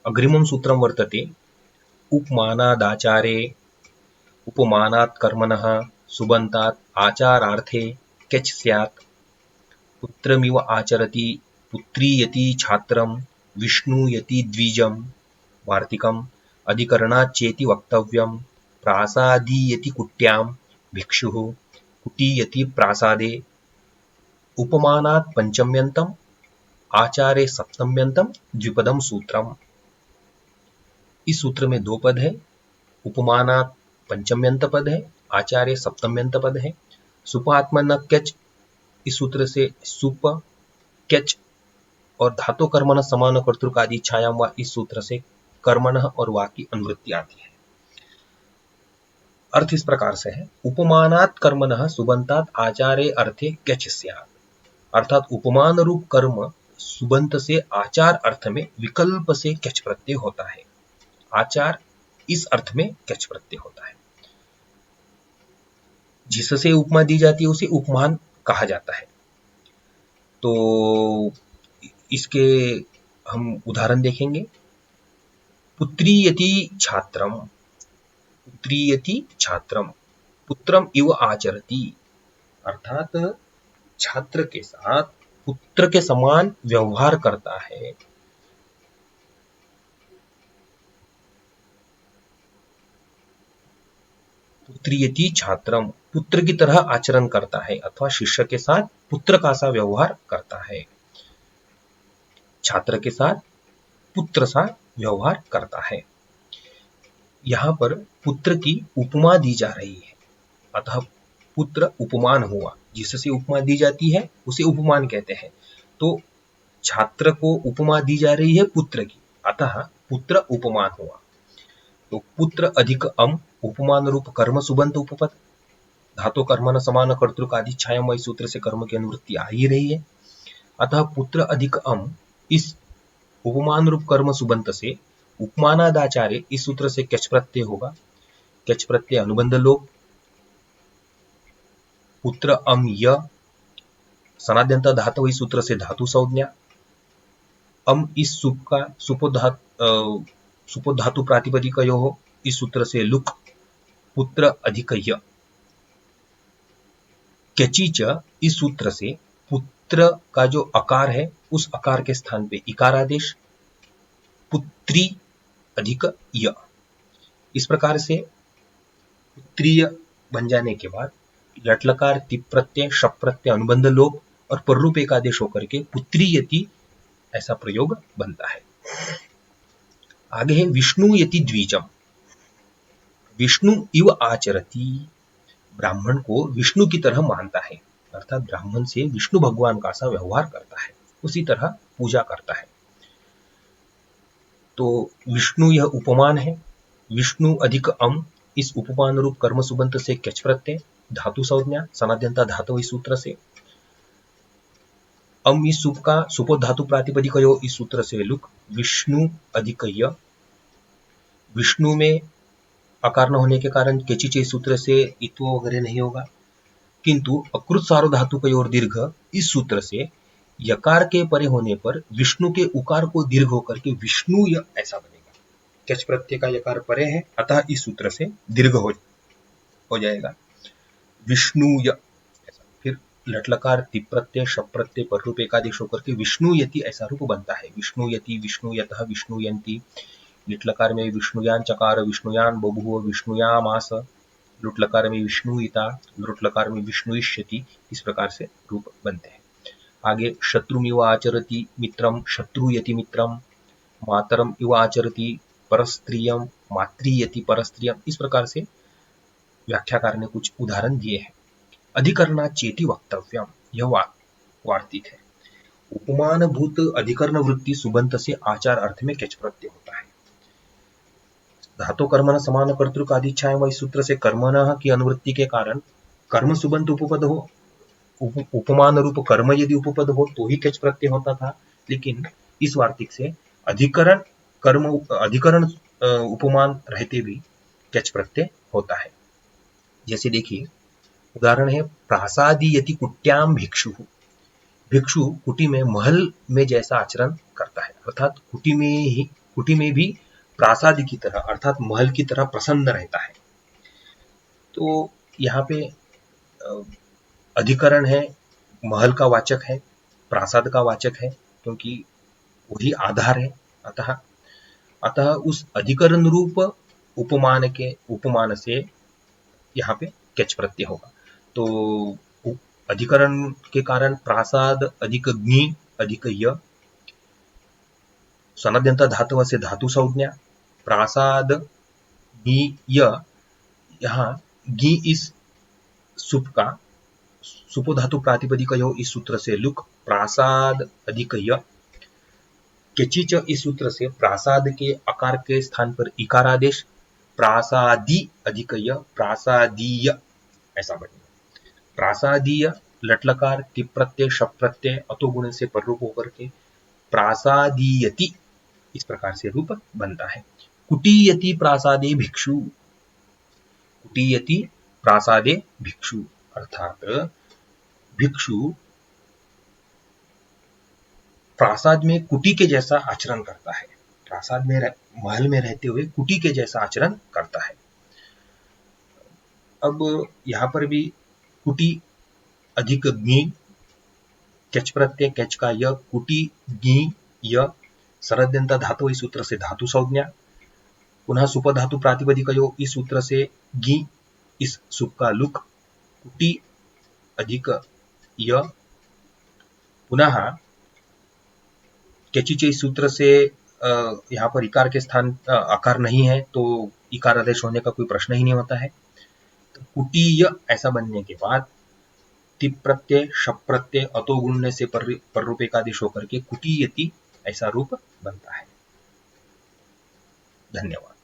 अग्रिमं सूत्रं वर्तते उपमानादाचारे उपमानात् कर्मणः सुबन्तात् आचारार्थे क्यच् स्यात् पुत्रमिव आचरति पुत्रीयति छात्रं विष्णुयति द्विजं वार्तिकम् अधिकरणाच्चेति वक्तव्यं प्रासादीयति कुट्यां भिक्षुः कुटीयति प्रासादे उपमानात् पंचम्यन्तम् आचारे सप्तम्यन्तम द्विपदम सूत्रम। इस सूत्र में दो पद है, उपमानात् पंचम्यंत पद है, आचार्य सप्तम्यंत पद है। सुपात्मन क्यच, इस सूत्र से सुप क्यच और धातु कर्मण समान कर्तृक आदि छायाम व, इस सूत्र से कर्मण और वा की अनुवृत्ति आती है। अर्थ इस प्रकार से है, उपमानात् कर्मण सुबंतात आचार्य अर्थे क्यच स्यात्, अर्थात उपमान रूप कर्म सुबंत से आचार अर्थ में विकल्प से क्यच प्रत्यय होता है। आचार इस अर्थ में क्यच प्रत्यय होता है। जिससे उपमा दी जाती है उसे उपमान कहा जाता है। तो इसके हम उदाहरण देखेंगे। पुत्रीयति छात्रम, पुत्रीयति छात्रम, पुत्रम इव आचरति, अर्थात छात्र के साथ पुत्र के समान व्यवहार करता है। पुत्रीयति छात्रम, पुत्र की तरह आचरण करता है अथवा शिष्य के साथ पुत्र का सा व्यवहार करता है। छात्र के साथ पुत्र सा व्यवहार करता है। यहां पर पुत्र की उपमा दी जा रही है, अतः पुत्र उपमान हुआ। जिससे उपमा दी जाती है उसे उपमान कहते हैं। तो छात्र को उपमा दी जा रही है पुत्र की, अतः पुत्र उपमान हुआ। तो पुत्र अधिक अम, उपमान रूप कर्म सुबंत उपपद, धातु कर्मण समान कर्तृक आदि छायामय सूत्र से कर्म की अनुवृत्ति आ ही रही है। अतः पुत्र अधिक अम, इस उपमान रूप कर्म सुबंत से उपमानादाचार्य, इस सूत्र से क्यच प्रत्यय होगा। क्यच प्रत्यय अनुबंध लोप, पुत्र अम य, सनाद्यंत धातु, इस सूत्र से धातु संज्ञा। अम इस सुप का सुपोधातु प्रातिपदिकयो हो, इस सूत्र से लुक, पुत्र अधिक य। क्यची च, इस सूत्र से पुत्र का जो अकार है उस अकार के स्थान पे इकार आदेश, पुत्री अधिक य। इस प्रकार से पुत्रीय बन जाने के बाद लट लकार तिप प्रत्यय शप प्रत्यय अनुबंध लोप और पररूप एक आदेश होकर के पुत्रीयति ऐसा प्रयोग बनता है। आगे है विष्णु यति द्विजम, विष्णु इव आचरति, ब्राह्मण को विष्णु की तरह मानता है, अर्थात ब्राह्मण से विष्णु भगवान का सा व्यवहार करता है, उसी तरह पूजा करता है। तो विष्णु यह उपमान है। विष्णु अधिक अम, इस उपमान रूप कर्म सुबंत से क्यच प्रत्यय, धातु संज्ञा, सनाद्यंता धातु इस सूत्र से। अम इस सुप का सुपो धातु प्रातिपदिकयो, इस सूत्र से लुक, विष्णु अधिक य। विष्णु में आकार न होने के कारण केचिचे सूत्र से इत्व वगैरह नहीं होगा, किंतु अकृत सारो धातु का और दीर्घ, इस सूत्र से यकार के परे होने पर विष्णु के उकार को दीर्घ होकर के विष्णु य ऐसा बनेगा। क्यच प्रत्यय का यकार परे है, अतः इस सूत्र से दीर्घ हो जाएगा, विष्णु य ऐसा। फिर लटलकार तिप प्रत्यय शप प्रत्यय पर रूप एकादेश होकर के विष्णु यति ऐसा रूप बनता है। विष्णु यति, विष्णु यतः, विष्णु यंती। लिटलकार में विष्णुयान चकार, विष्णुयान बभुव, विष्णुयामास। लुटलकार में विष्णुइता, लुटलकार में विष्णुइष्यति, इस प्रकार से रूप बनते हैं। आगे शत्रुमिव आचरति मित्रम, शत्रुयति मित्रम। मातरम इव आचरति परस्त्रियम, मातृयति परस्त्रियम। इस प्रकार से व्याख्याकार ने कुछ उदाहरण दिए हैं। अधिकरणात् चेति वक्तव्यम, यह वार्तिक है। उपमान भूत अधिकरण वृत्ति सुबंत से आचार अर्थ में क्यच प्रत्यय होता है। धातु कर्मण समान कर्तृक आदि छायामय सूत्र से कर्मण की अनुवृत्ति के कारण कर्म सुबंत उपपद हो, उपमान रूप कर्म यदि उपपद हो तो ही क्यच प्रत्यय होता था। लेकिन इस वार्तिक से अधिकरण कर्म अधिकरण उपमान रहते भी क्यच प्रत्यय होता है। जैसे देखिए उदाहरण है, प्रासादी यति कुट्याम भिक्षु, भिक्षु कुटी में महल में जैसा आचरण करता है, अर्थात कुटी में ही कुटी में भी प्रासाद की तरह अर्थात महल की तरह प्रसन्न रहता है। तो यहाँ पे अधिकरण है, महल का वाचक है, प्रासाद का वाचक है, क्योंकि वही आधार है। अतः अतः उस अधिकरण रूप उपमान से यहाँ पे कैच प्रत्यय होगा। तो अधिकरण के कारण प्रासाद अधिक ज्ञ अधिक य, सनद्यंत धातु से धातु संज्ञा प्रासाद ज्ञ य, यहाँ ज्ञ इस सुप का सुपो धातु प्रातिपदिक इस सूत्र से लुक प्रासाद अधिक य, केचिच इस सूत्र से प्रासाद के आकार के स्थान पर इकार आदेश प्रासादी अधिक य प्रासादीय ऐसा बनेगा। प्रासादीय लटलकार टिप प्रत्यय शप प्रत्यय अतो गुण से पररूप होकर के प्रासादीयति इस प्रकार से रूप बनता है। कुटीयति प्रासादे भिक्षु, कुटीयति प्रासादे भिक्षु अर्थात भिक्षु प्रासाद में कुटी के जैसा आचरण करता है, प्रासाद में महल में रहते हुए कुटी के जैसा आचरण करता है। अब यहाँ पर भी कुटी अधिक ज्ञ, कैच प्रत्यय कैच का य, कुटी ज्ञ य, सरद्यंत धातु इस सूत्र से धातु संज्ञा, पुनः सुप धातु प्रातिपदिक इस सूत्र से ज्ञ इस सुप का लुक कुटी अधिक य, पुनः केचिचे इस सूत्र से यहाँ पर इकार के स्थान आकार नहीं है तो इकार आदेश होने का कोई प्रश्न ही नहीं होता है। तो कुटीय ऐसा बनने के बाद टिप प्रत्यय शप प्रत्यय अतो गुणने से पररूप एकादेश होकर के कुटीयति ऐसा रूप बनता है। धन्यवाद।